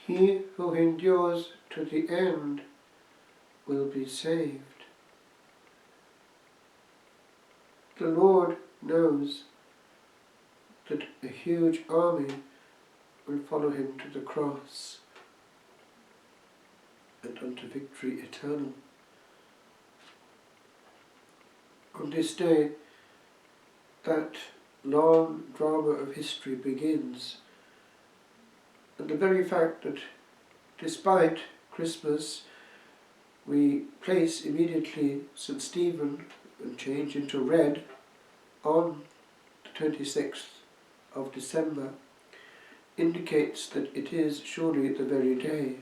He who endures to the end will be saved. The Lord knows that a huge army will follow him to the cross and unto victory eternal. On this day, that long drama of history begins, and the very fact that despite Christmas we place immediately St. Stephen and change into red on the 26th of December indicates that it is surely the very day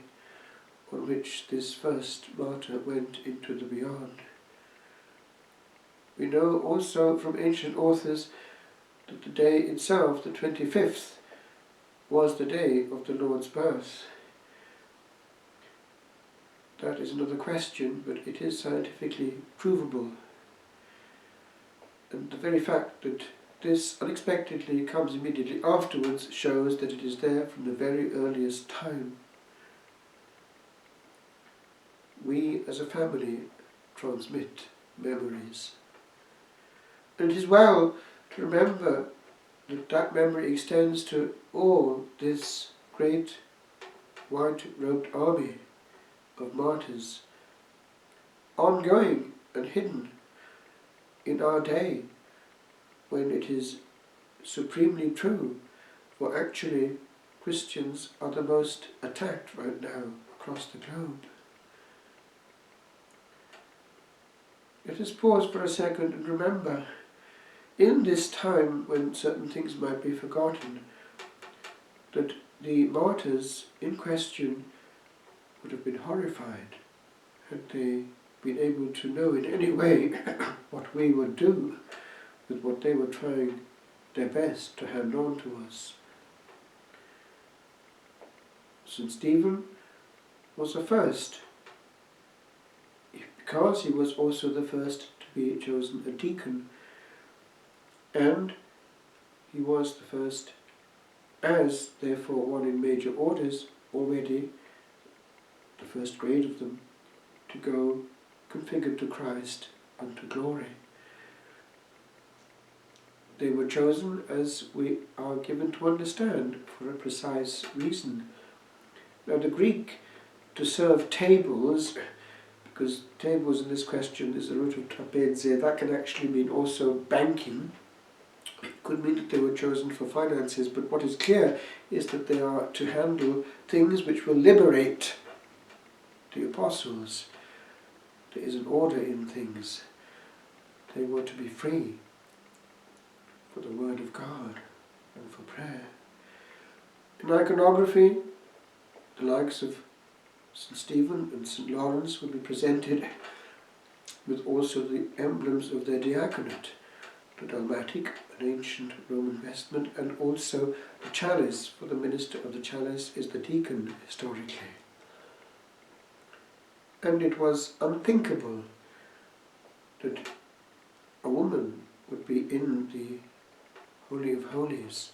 on which this first martyr went into the beyond. We know also from ancient authors that the day itself, the 25th, was the day of the Lord's birth. That is another question, but it is scientifically provable. And the very fact that this unexpectedly comes immediately afterwards shows that it is there from the very earliest time. We as a family transmit memories. And it is well to remember that that memory extends to all this great white-robed army of martyrs, ongoing and hidden in our day, when it is supremely true, for actually Christians are the most attacked right now across the globe. Let us pause for a second and remember, in this time when certain things might be forgotten, that the martyrs in question would have been horrified had they been able to know in any way what we would do with what they were trying their best to hand on to us. St. Stephen was the first, because he was also the first to be chosen a deacon, and he was the first, as therefore one in major orders already, the first grade of them, to go configured to Christ unto glory. They were chosen, as we are given to understand, for a precise reason. Now the Greek to serve tables, because tables in this question is the root of trapeze, that can actually mean also banking. It could mean that they were chosen for finances, but what is clear is that they are to handle things which will liberate the apostles. There is an order in things. They were to be free for the word of God and for prayer. In iconography, the likes of St. Stephen and St. Lawrence will be presented with also the emblems of their diaconate, the dalmatic, an ancient Roman vestment, and also the chalice, for the minister of the chalice is the deacon historically. And it was unthinkable that a woman would be in the Holy of Holies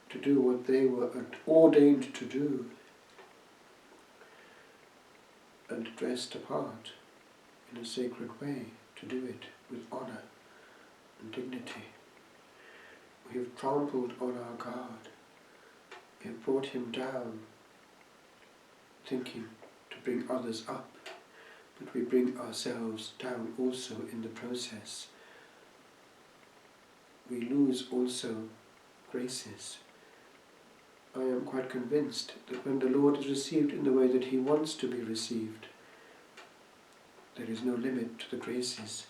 to do what they were ordained to do, and dressed apart in a sacred way to do it with honour and dignity. We have trampled on our God. We have brought him down, thinking to bring others up, but we bring ourselves down also in the process. We lose also graces. I am quite convinced that when the Lord is received in the way that he wants to be received, there is no limit to the graces.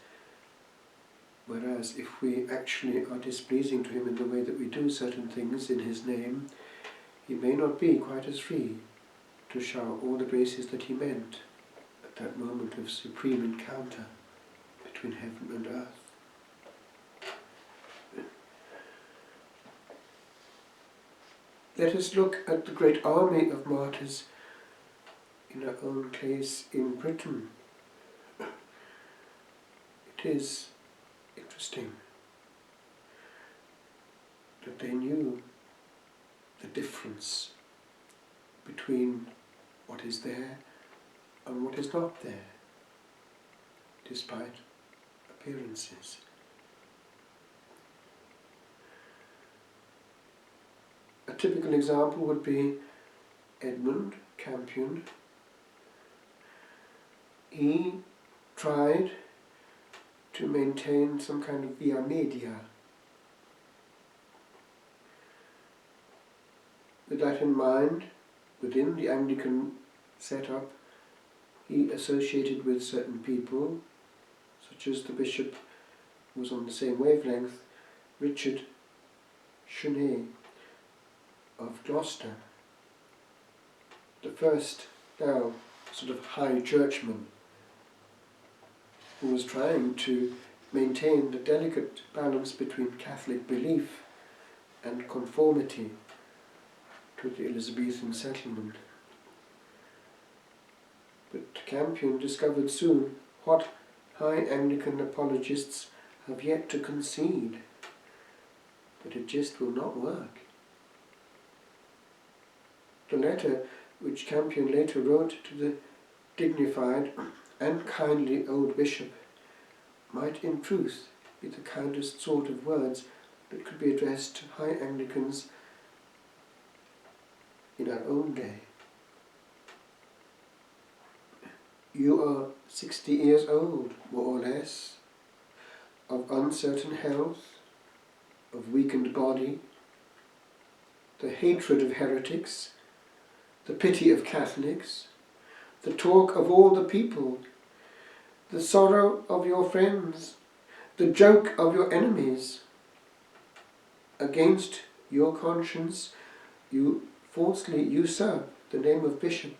Whereas if we actually are displeasing to him in the way that we do certain things in his name, he may not be quite as free to shower all the graces that he meant at that moment of supreme encounter between heaven and earth. Let us look at the great army of martyrs in our own place in Britain. It is interesting that they knew the difference between what is there and what is not there, despite appearances. A typical example would be Edmund Campion. He tried to maintain some kind of via media. With that in mind, within the Anglican setup, he associated with certain people, such as the bishop who was on the same wavelength, Richard Chenet of Gloucester, the first now sort of high churchman who was trying to maintain the delicate balance between Catholic belief and conformity to the Elizabethan settlement. But Campion discovered soon what high Anglican apologists have yet to concede, but it just will not work. The letter which Campion later wrote to the dignified and kindly old bishop might in truth be the kindest sort of words that could be addressed to high Anglicans in our own day. You are 60 years old, more or less, of uncertain health, of weakened body, the hatred of heretics, the pity of Catholics, the talk of all the people, the sorrow of your friends, the joke of your enemies. Against your conscience you falsely usurp the name of bishop.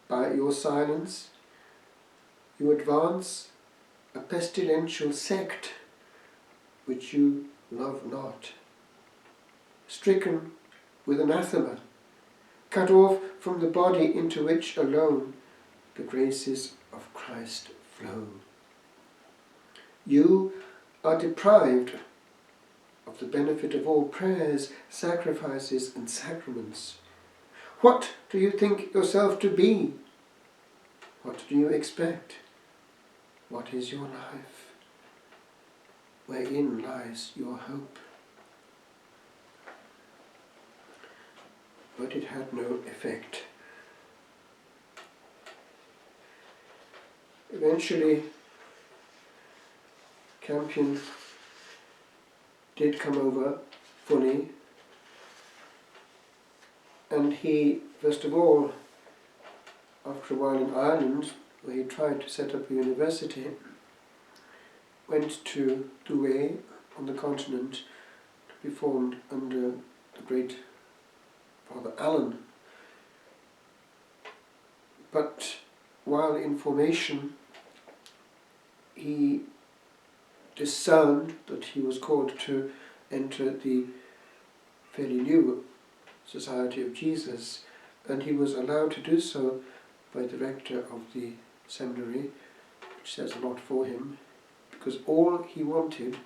By your silence you advance a pestilential sect which you love not. Stricken with anathema, cut off from the body into which alone the graces of Christ flow. You are deprived of the benefit of all prayers, sacrifices and sacraments. What do you think yourself to be? What do you expect? What is your life? Wherein lies your hope? But it had no effect. Eventually, Campion did come over fully, and he, first of all, after a while in Ireland, where he tried to set up a university, went to Douai on the continent to be formed under the great Father Allen. But while in formation, he discerned that he was called to enter the fairly new Society of Jesus, and he was allowed to do so by the rector of the seminary, which says a lot for him, because all he wanted,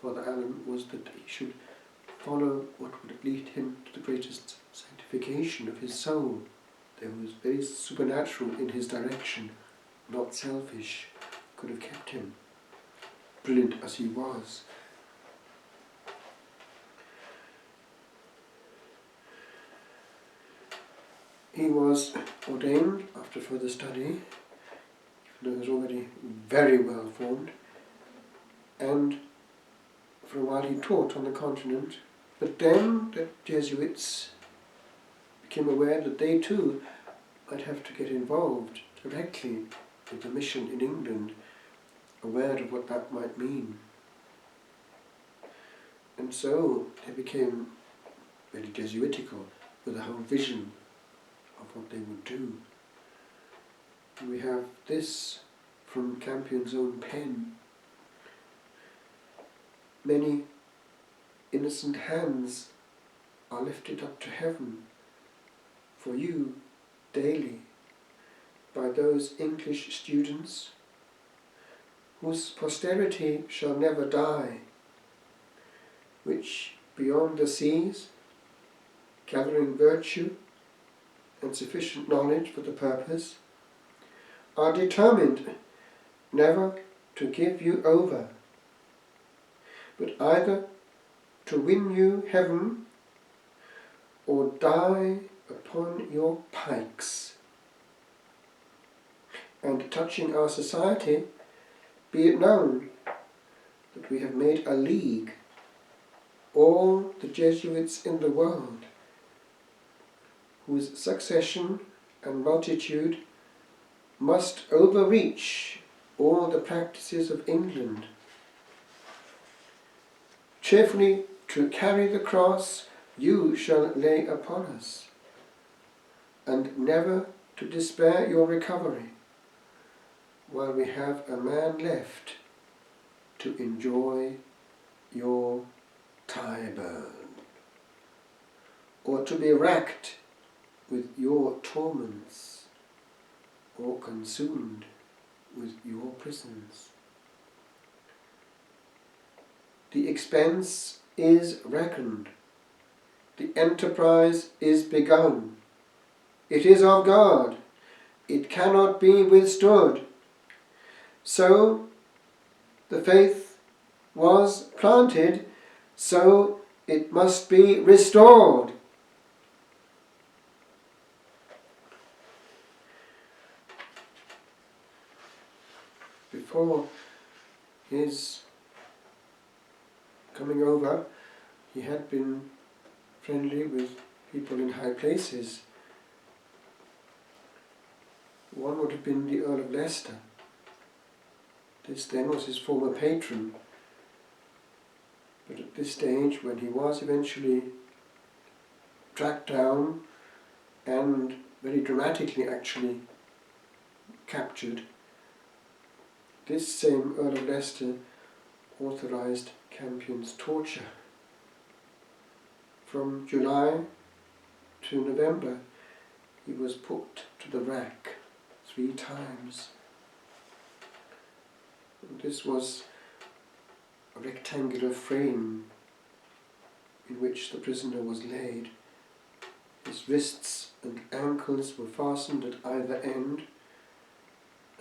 Father Allen, was that he should follow what would lead him to the greatest sanctification of his soul. There was very supernatural in his direction, not selfish, could have kept him, brilliant as he was. He was ordained after further study, even though he was already very well formed, and for a while he taught on the continent. But then the Jesuits became aware that they too might have to get involved directly with the mission in England, aware of what that might mean. And so they became very Jesuitical with a whole vision of what they would do. And we have this from Campion's own pen. Many innocent hands are lifted up to heaven for you daily by those English students whose posterity shall never die, which beyond the seas, gathering virtue and sufficient knowledge for the purpose, are determined never to give you over, but either to win you heaven or die upon your pikes. And touching our society, be it known that we have made a league, all the Jesuits in the world, whose succession and multitude must overreach all the practices of England. Cheerfully to carry the cross you shall lay upon us, and never to despair your recovery, while we have a man left to enjoy your Tyburn, or to be racked with your torments, or consumed with your prisons. The expense is reckoned, the enterprise is begun, it is of God, it cannot be withstood. So the faith was planted, so it must be restored. Before his coming over, he had been friendly with people in high places. One would have been the Earl of Leicester. This then was his former patron. But at this stage, when he was eventually tracked down and very dramatically actually captured, this same Earl of Leicester authorised Campion's torture. From July to November, he was put to the rack 3 times. And this was a rectangular frame in which the prisoner was laid. His wrists and ankles were fastened at either end,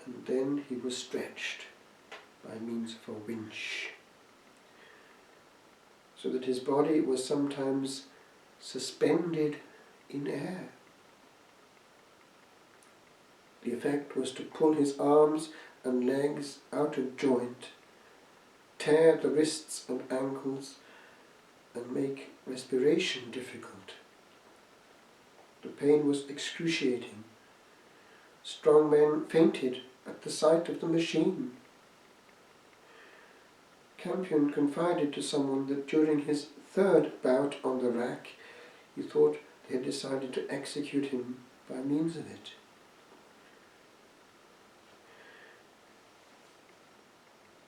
and then he was stretched by means of a winch, so that his body was sometimes suspended in air. The effect was to pull his arms and legs out of joint, tear the wrists and ankles, and make respiration difficult. The pain was excruciating. Strong men fainted at the sight of the machine. Campion confided to someone that during his 3rd bout on the rack, he thought they had decided to execute him by means of it.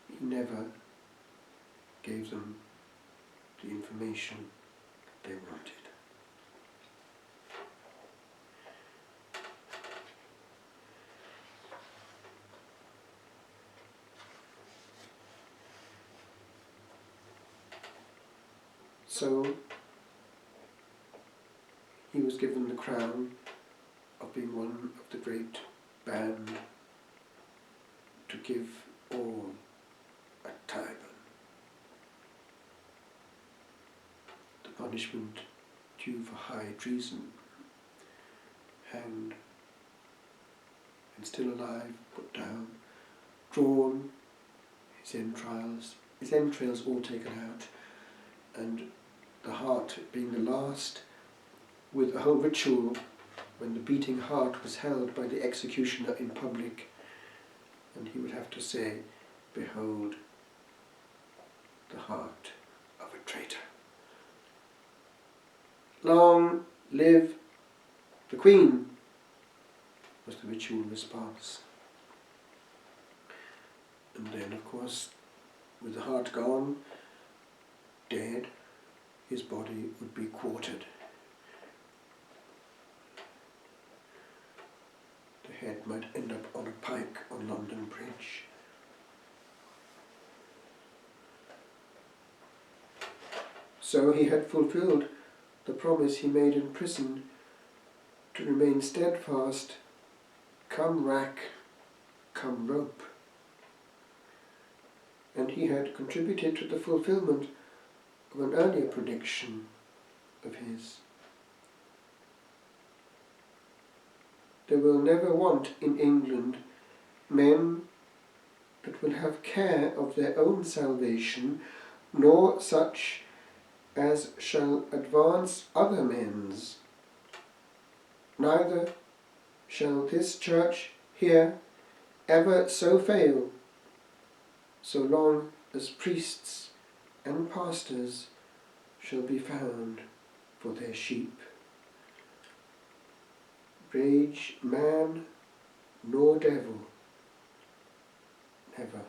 He never gave them the information they wanted. So he was given the crown of being one of the great band to give all at Tyburn. The punishment due for high treason, hanged and still alive, put down, drawn, his entrails all taken out, and the heart being the last, with a whole ritual when the beating heart was held by the executioner in public, and he would have to say, "Behold the heart of a traitor." "Long live the Queen," was the ritual response. And then, of course, with the heart gone, dead, his body would be quartered. The head might end up on a pike on London Bridge. So he had fulfilled the promise he made in prison to remain steadfast, come rack, come rope. And he had contributed to the fulfillment of an earlier prediction of his. There will never want in England men that will have care of their own salvation, nor such as shall advance other men's. Neither shall this church here ever so fail, so long as priests and pastors shall be found for their sheep. Rage man nor devil, never.